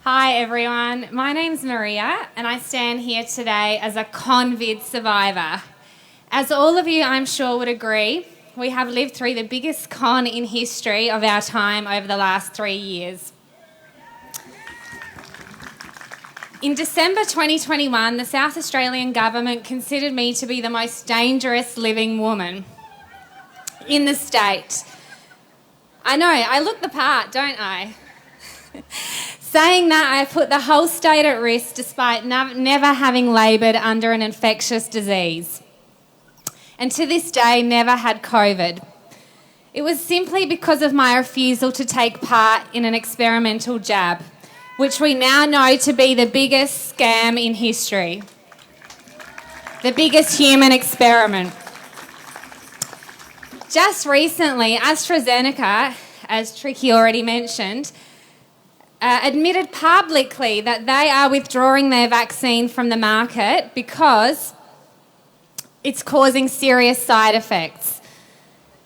Hi everyone, my name's Maria and I stand here today as a COVID survivor. As all of you I'm sure would agree, we have lived through the biggest con in history of our time over the last 3 years. In December 2021, the South Australian government considered me to be the most dangerous living woman in the state. I know, I look the part, don't I? Saying that, I put the whole state at risk despite never having laboured under an infectious disease. And to this day, never had COVID. It was simply because of my refusal to take part in an experimental jab, which we now know to be the biggest scam in history. The biggest human experiment. Just recently, AstraZeneca, as Tricky already mentioned, admitted publicly that they are withdrawing their vaccine from the market because it's causing serious side effects.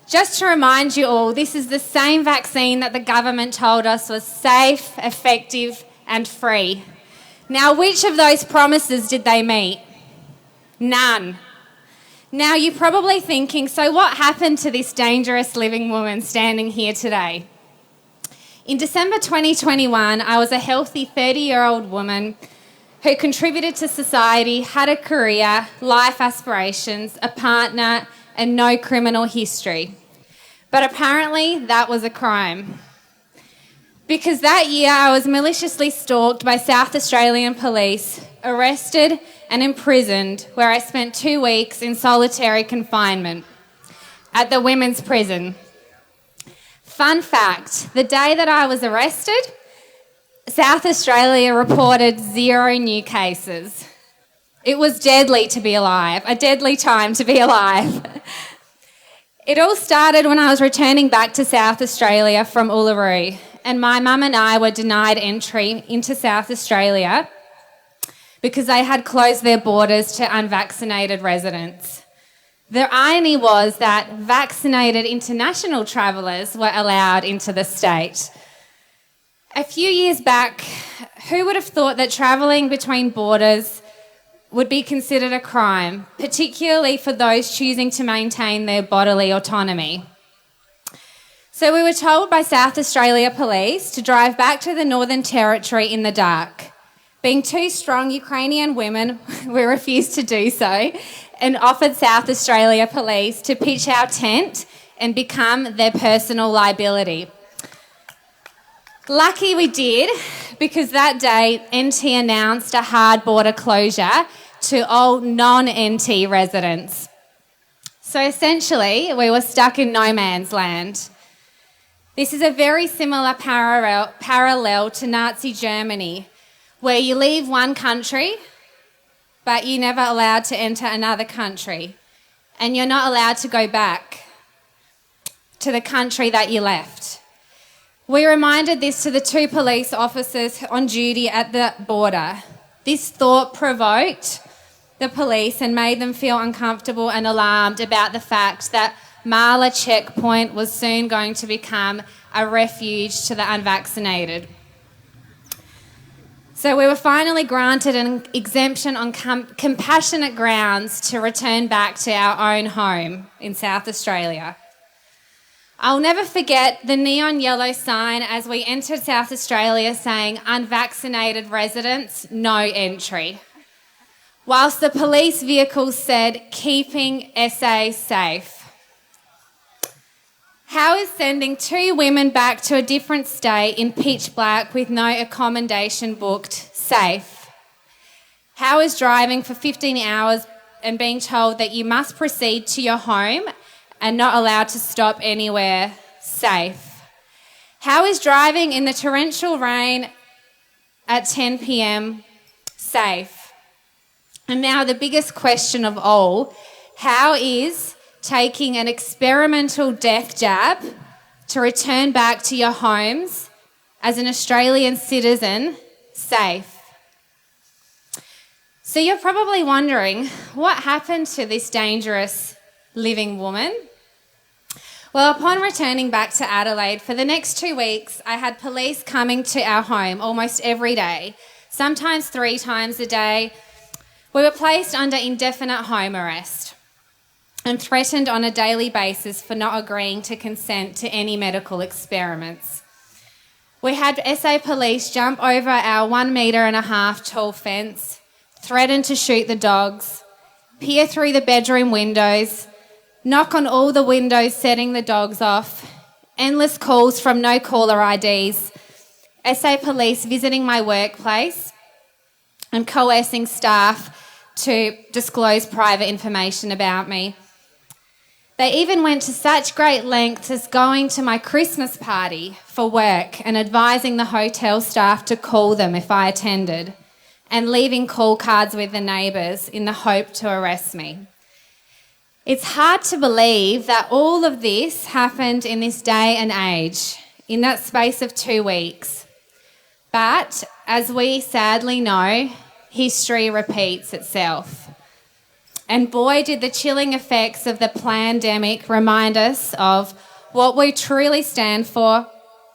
Just to remind you all, this is the same vaccine that the government told us was safe, effective and free. Now, which of those promises did they meet? None. Now, you're probably thinking, so what happened to this dangerous living woman standing here today? In December 2021, I was a healthy 30-year-old woman who contributed to society, had a career, life aspirations, a partner, and no criminal history. But apparently that was a crime. Because that year I was maliciously stalked by South Australian police, arrested and imprisoned, where I spent 2 weeks in solitary confinement at the women's prison. Fun fact, the day that I was arrested, South Australia reported 0 new cases. It was deadly to be alive, a deadly time to be alive. It all started when I was returning back to South Australia from Uluru, and my mum and I were denied entry into South Australia because they had closed their borders to unvaccinated residents. The irony was that vaccinated international travellers were allowed into the state. A few years back, who would have thought that travelling between borders would be considered a crime, particularly for those choosing to maintain their bodily autonomy? So we were told by South Australia Police to drive back to the Northern Territory in the dark. Being 2 strong Ukrainian women, we refused to do so and offered South Australia Police to pitch our tent and become their personal liability. Lucky we did, because that day NT announced a hard border closure to all non-NT residents. So essentially, we were stuck in no man's land. This is a very similar parallel to Nazi Germany, where you leave one country, but you're never allowed to enter another country, and you're not allowed to go back to the country that you left. We reminded this to the 2 police officers on duty at the border. This thought provoked the police and made them feel uncomfortable and alarmed about the fact that Marla checkpoint was soon going to become a refuge to the unvaccinated. So we were finally granted an exemption on compassionate grounds to return back to our own home in South Australia. I'll never forget the neon yellow sign as we entered South Australia saying unvaccinated residents, no entry. Whilst the police vehicles said keeping SA safe. How is sending 2 women back to a different state in pitch black with no accommodation booked safe? How is driving for 15 hours and being told that you must proceed to your home and not allowed to stop anywhere safe? How is driving in the torrential rain at 10 p.m. safe? And now the biggest question of all, how is taking an experimental death jab to return back to your homes as an Australian citizen safe? So you're probably wondering, what happened to this dangerous living woman? Well, upon returning back to Adelaide, for the next 2 weeks, I had police coming to our home almost every day, sometimes 3 times a day. We were placed under indefinite home arrest and threatened on a daily basis for not agreeing to consent to any medical experiments. We had SA police jump over our 1.5 metre tall fence, threaten to shoot the dogs, peer through the bedroom windows, knock on all the windows setting the dogs off, endless calls from no caller IDs, SA police visiting my workplace and coercing staff to disclose private information about me. They even went to such great lengths as going to my Christmas party for work and advising the hotel staff to call them if I attended, and leaving call cards with the neighbours in the hope to arrest me. It's hard to believe that all of this happened in this day and age, in that space of 2 weeks. But, as we sadly know, history repeats itself. And boy, did the chilling effects of the pandemic remind us of what we truly stand for,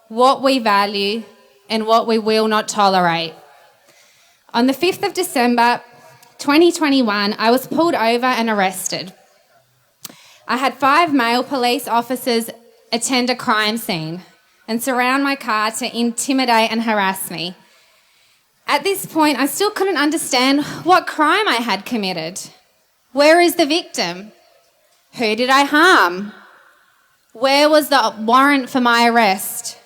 what we value, and what we will not tolerate. On the 5th of December 2021, I was pulled over and arrested. I had 5 male police officers attend a crime scene and surround my car to intimidate and harass me. At this point, I still couldn't understand what crime I had committed. Where is the victim? Who did I harm? Where was the warrant for my arrest?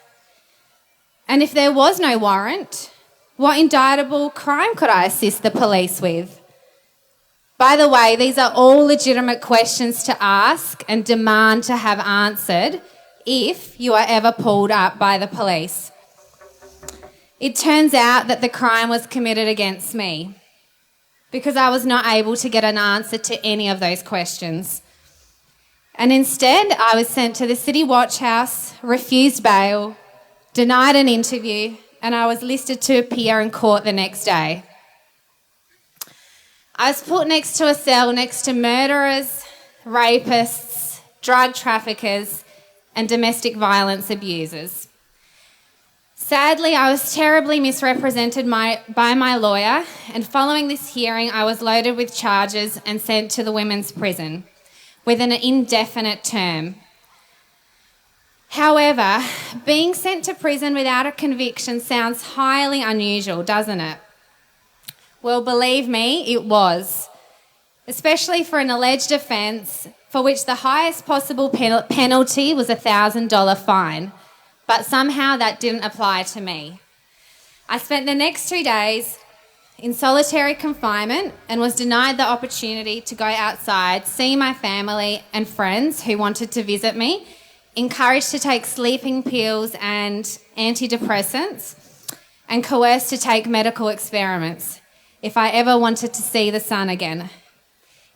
And if there was no warrant, what indictable crime could I assist the police with? By the way, these are all legitimate questions to ask and demand to have answered if you are ever pulled up by the police. It turns out that the crime was committed against me, because I was not able to get an answer to any of those questions. And instead, I was sent to the City Watch House, refused bail, denied an interview, and I was listed to appear in court the next day. I was put next to a cell next to murderers, rapists, drug traffickers, and domestic violence abusers. Sadly, I was terribly misrepresented by my lawyer, and following this hearing, I was loaded with charges and sent to the women's prison with an indefinite term. However, being sent to prison without a conviction sounds highly unusual, doesn't it? Well, believe me, it was, especially for an alleged offence for which the highest possible penalty was a $1,000 fine. But somehow that didn't apply to me. I spent the next 2 days in solitary confinement and was denied the opportunity to go outside, see my family and friends who wanted to visit me, encouraged to take sleeping pills and antidepressants, and coerced to take medical experiments if I ever wanted to see the sun again.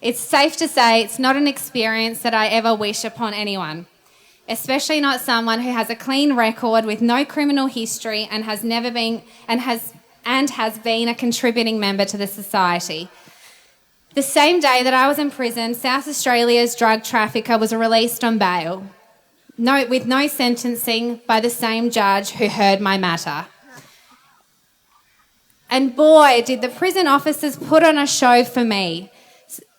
It's safe to say it's not an experience that I ever wish upon anyone, especially not someone who has a clean record with no criminal history and has been a contributing member to the society. The same day that I was in prison, South Australia's drug trafficker was released on bail, with no sentencing by the same judge who heard my matter. And boy, did the prison officers put on a show for me.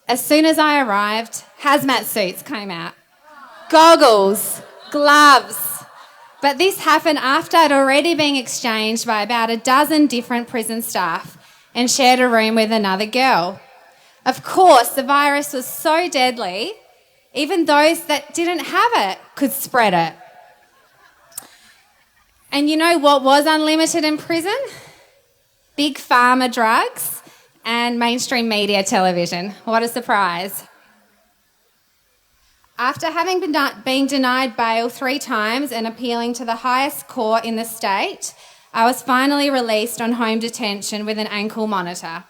As soon as I arrived, hazmat suits came out. Goggles, gloves. But this happened after I'd already been exchanged by about a dozen different prison staff and shared a room with another girl. Of course, the virus was so deadly, even those that didn't have it could spread it. And you know what was unlimited in prison? Big pharma drugs and mainstream media television. What a surprise. After having been denied bail 3 times and appealing to the highest court in the state, I was finally released on home detention with an ankle monitor.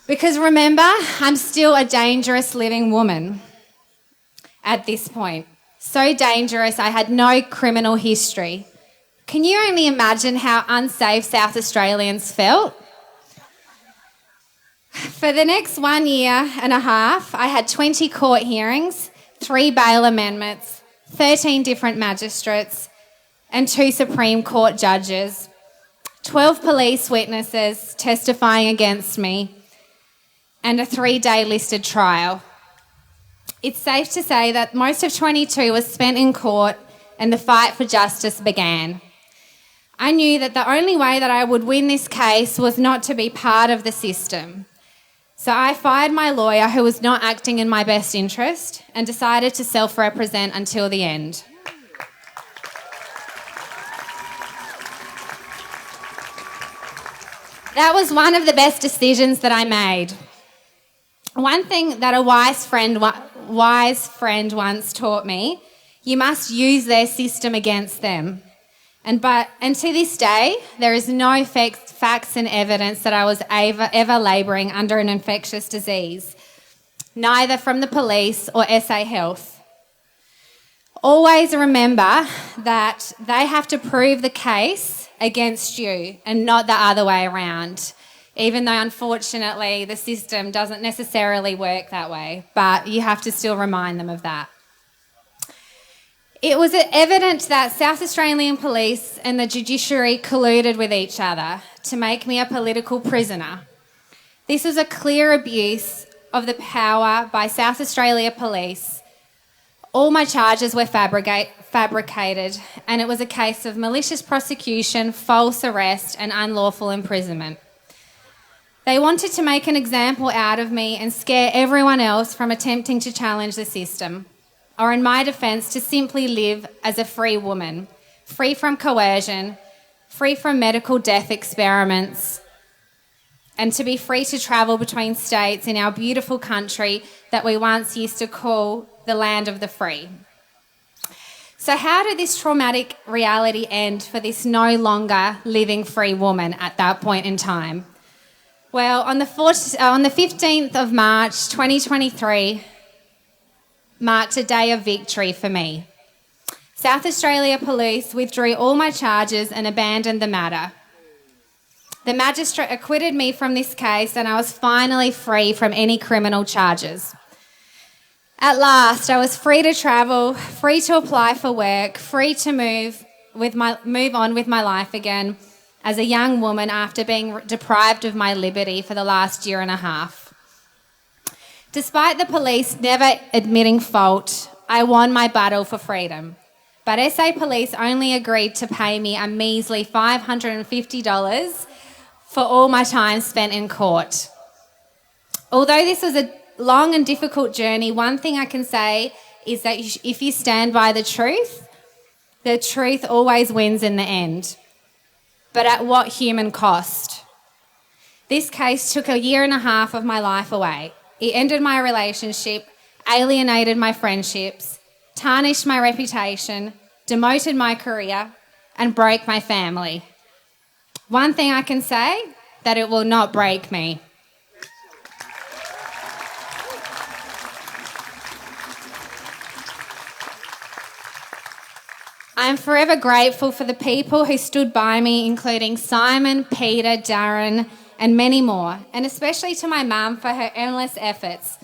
Because remember, I'm still a dangerous living woman at this point. So dangerous, I had no criminal history. Can you only imagine how unsafe South Australians felt? For the next 1.5 years, I had 20 court hearings, 3 bail amendments, 13 different magistrates, and 2 Supreme Court judges, 12 police witnesses testifying against me, and a 3-day listed trial. It's safe to say that most of 22 was spent in court and the fight for justice began. I knew that the only way that I would win this case was not to be part of the system. So I fired my lawyer, who was not acting in my best interest, and decided to self-represent until the end. That was one of the best decisions that I made. One thing that a wise friend once taught me, you must use their system against them. And to this day, there is no facts and evidence that I was ever labouring under an infectious disease, neither from the police or SA Health. Always remember that they have to prove the case against you and not the other way around, even though unfortunately the system doesn't necessarily work that way, but you have to still remind them of that. It was evident that South Australian police and the judiciary colluded with each other to make me a political prisoner. This was a clear abuse of the power by South Australia Police. All my charges were fabricated, and it was a case of malicious prosecution, false arrest, and unlawful imprisonment. They wanted to make an example out of me and scare everyone else from attempting to challenge the system, or in my defence, to simply live as a free woman, free from coercion, free from medical death experiments, and to be free to travel between states in our beautiful country that we once used to call the land of the free. So how did this traumatic reality end for this no longer living free woman at that point in time? Well, on the 15th of March 2023, marked a day of victory for me. South Australia Police withdrew all my charges and abandoned the matter. The magistrate acquitted me from this case, and I was finally free from any criminal charges. At last, I was free to travel, free to apply for work, free to move on with my life again as a young woman after being deprived of my liberty for the last year and a half. Despite the police never admitting fault, I won my battle for freedom. But SA Police only agreed to pay me a measly $550 for all my time spent in court. Although this was a long and difficult journey, one thing I can say is that if you stand by the truth always wins in the end. But at what human cost? This case took a year and a half of my life away. It ended my relationship, alienated my friendships, tarnished my reputation, demoted my career, and broke my family. One thing I can say, that it will not break me. I am forever grateful for the people who stood by me, including Simon, Peter, Darren, and many more, and especially to my mum for her endless efforts.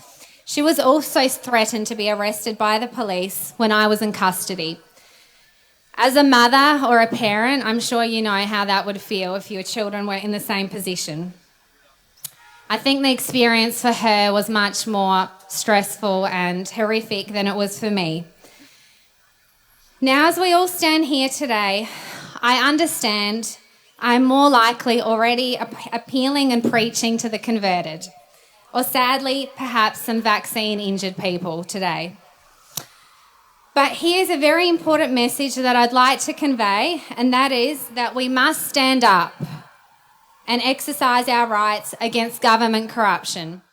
She was also threatened to be arrested by the police when I was in custody. As a mother or a parent, I'm sure you know how that would feel if your children were in the same position. I think the experience for her was much more stressful and horrific than it was for me. Now, as we all stand here today, I understand I'm more likely already appealing and preaching to the converted, or sadly, perhaps some vaccine-injured people today. But here's a very important message that I'd like to convey, and that is that we must stand up and exercise our rights against government corruption.